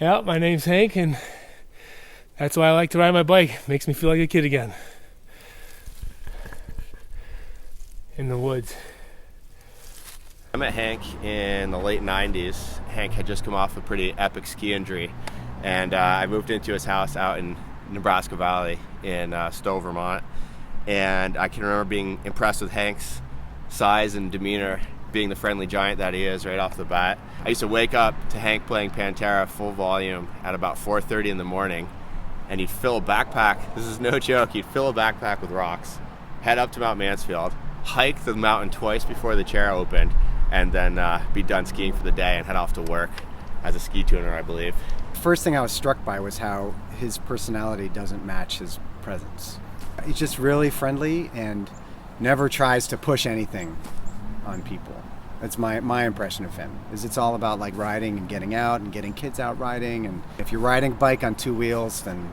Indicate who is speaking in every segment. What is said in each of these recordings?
Speaker 1: Yeah, my name's Hank, and that's why I like to ride my bike. Makes me feel like a kid again. In the woods.
Speaker 2: I met Hank in the late 90s. Hank had just come off a pretty epic ski injury, and I moved into his house out in Nebraska Valley in Stowe, Vermont. And I can remember being impressed with Hank's size and demeanor, being the friendly giant that he is right off the bat. I used to wake up to Hank playing Pantera full volume at about 4:30 in the morning, and he'd fill a backpack, this is no joke, he'd fill a backpack with rocks, head up to Mount Mansfield, hike the mountain twice before the chair opened, and then be done skiing for the day and head off to work as a ski tuner, I believe.
Speaker 3: First thing I was struck by was how his personality doesn't match his presence. He's just really friendly and never tries to push anything on people. That's my impression of him. It's all about like riding and getting out and getting kids out riding. And if you're riding a bike on two wheels, then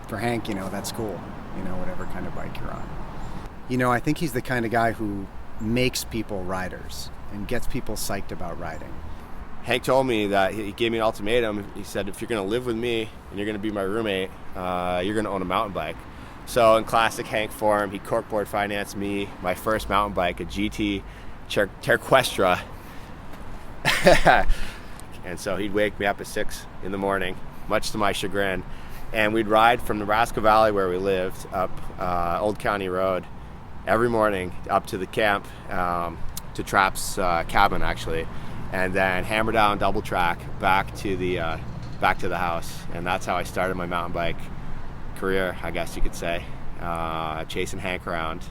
Speaker 3: for Hank, that's cool. Whatever kind of bike you're on. I think he's the kind of guy who makes people riders and gets people psyched about riding.
Speaker 2: Hank told me that he gave me an ultimatum. He said, if you're going to live with me and you're going to be my roommate, you're going to own a mountain bike. So in classic Hank form, he corkboard financed me my first mountain bike, a GT Terquestra. And so he'd wake me up at 6 in the morning, much to my chagrin. And we'd ride from Nebraska Valley, where we lived, up Old County Road every morning up to the camp, to Trap's cabin, actually. And then hammer down double track back to the house. And that's how I started my mountain bike career, I guess you could say, chasing Hank around.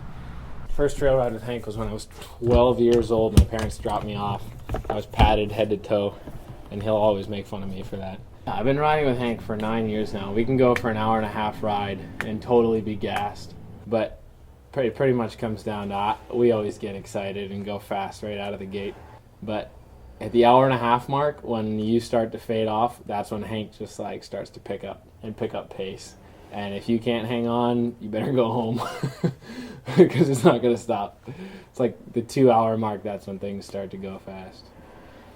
Speaker 4: First trail ride with Hank was when I was 12 years old. My parents dropped me off. I was padded head to toe, and he'll always make fun of me for that. I've been riding with Hank for 9 years now. We can go for an hour and a half ride and totally be gassed, but pretty much comes down to we always get excited and go fast right out of the gate. But at the hour and a half mark, when you start to fade off, that's when Hank just starts to pick up pace. And if you can't hang on, you better go home because it's not going to stop. It's like the 2 hour mark, that's when things start to go fast.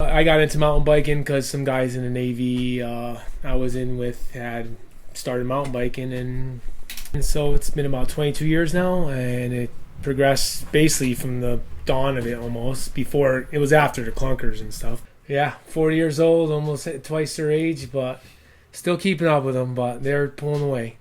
Speaker 1: I got into mountain biking because some guys in the Navy I was in with had started mountain biking, and so it's been about 22 years now, and it progressed basically from the dawn of it almost. Before, it was after the clunkers and stuff. Yeah, 40 years old, almost twice their age, but still keeping up with them, but they're pulling away.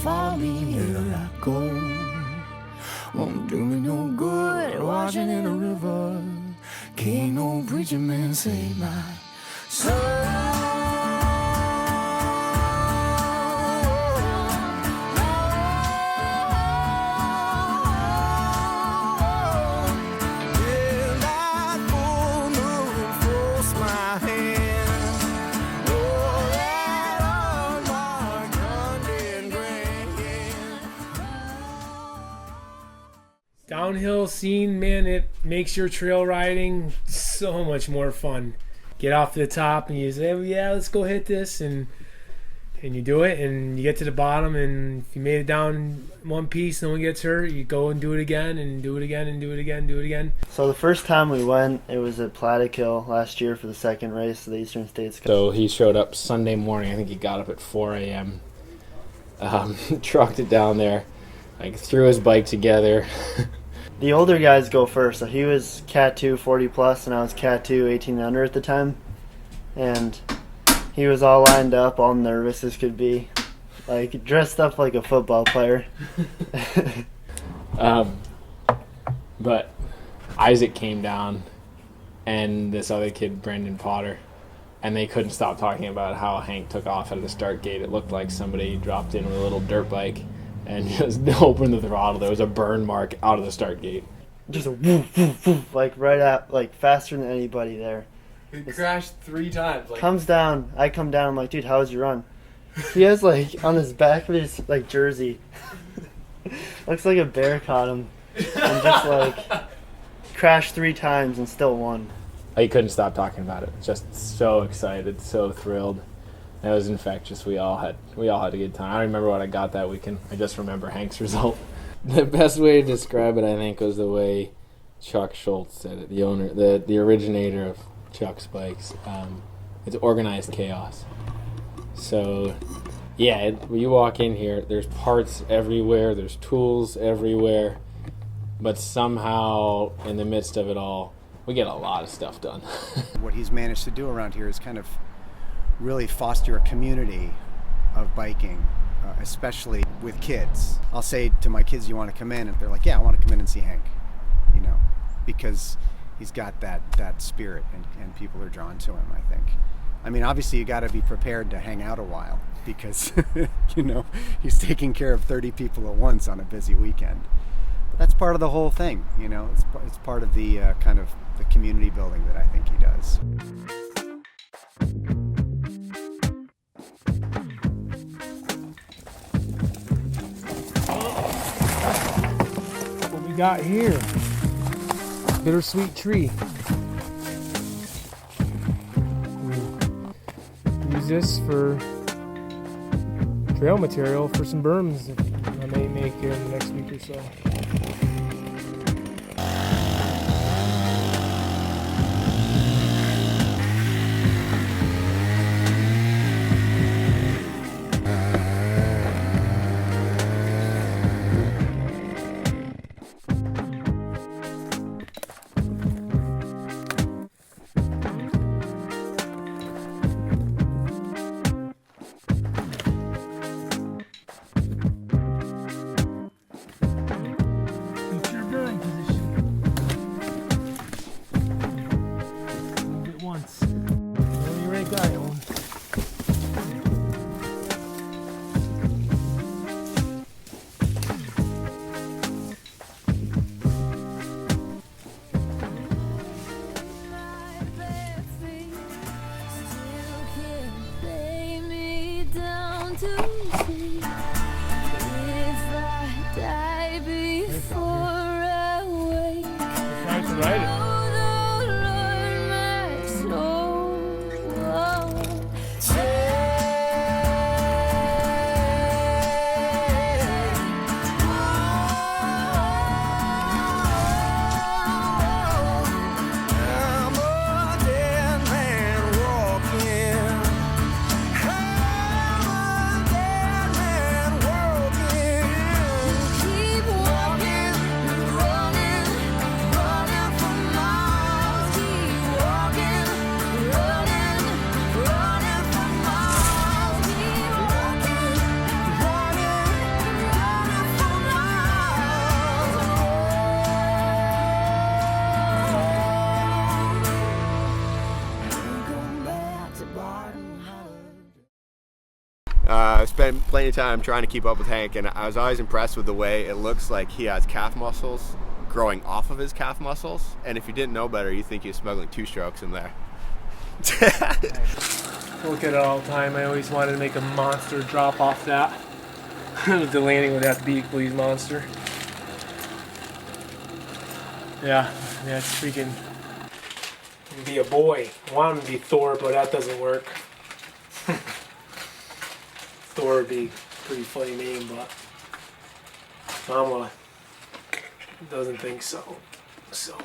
Speaker 5: Follow me where I go. Won't do me no good washing in a river. Can't no preacher man save my soul.
Speaker 1: Downhill scene, man, it makes your trail riding so much more fun. Get off to the top and you say, oh, yeah, let's go hit this, and you do it, and you get to the bottom, and if you made it down one piece, no one gets hurt, you go and do it again, and do it again, and do it again, do it again.
Speaker 6: So the first time we went, it was at Plattekill last year for the second race of the Eastern States Cup.
Speaker 4: So he showed up Sunday morning. I think he got up at 4 a.m., trucked it down there, threw his bike together,
Speaker 6: the older guys go first. So he was Cat 2 40 plus, and I was Cat 2 18 and under at the time. And he was all lined up, all nervous as could be, like dressed up like a football player.
Speaker 4: But Isaac came down, and this other kid, Brendan Potter, and they couldn't stop talking about how Hank took off at the start gate. It looked like somebody dropped in with a little dirt bike and just opened the throttle. There was a burn mark out of the start gate.
Speaker 6: Just a woof, woof, woof, like right at, like faster than anybody there.
Speaker 1: He crashed 3 times. Like,
Speaker 6: Comes down, I come down, I'm like, dude, how was your run? He has like on his back of his like jersey, looks like a bear caught him, and just like crashed 3 times and still won.
Speaker 4: He couldn't stop talking about it. Just so excited, so thrilled. It was infectious. We all had a good time. I don't remember what I got that weekend. I just remember Hank's result. The best way to describe it, I think, was the way Chuck Schultz said it. The owner, the originator of Chuck's bikes. It's organized chaos. So, yeah, you walk in here, there's parts everywhere, there's tools everywhere, but somehow, in the midst of it all, we get a lot of stuff done.
Speaker 3: What he's managed to do around here is kind of really foster a community of biking, especially with kids. I'll say to my kids, you want to come in? And they're like, yeah, I want to come in and see Hank, you know, because he's got that spirit, and people are drawn to him, I think. I mean, obviously you got to be prepared to hang out a while because, you know, he's taking care of 30 people at once on a busy weekend. But that's part of the whole thing, you know. It's part of the kind of the community building that I think he does.
Speaker 1: what we got here? Bittersweet tree. Use this for trail material for some berms that I may make here in the next week or so.
Speaker 2: I spent plenty of time trying to keep up with Hank, and I was always impressed with the way it looks like he has calf muscles growing off of his calf muscles. And if you didn't know better, you think he was smuggling 2-strokes in there.
Speaker 1: Look at it all the time. I always wanted to make a monster drop off that. The landing would have to be equally as monster. Yeah, it's freaking. Be a boy. I want him to be Thor, but that doesn't work. Thor would be a pretty funny name, but Mama doesn't think so. So.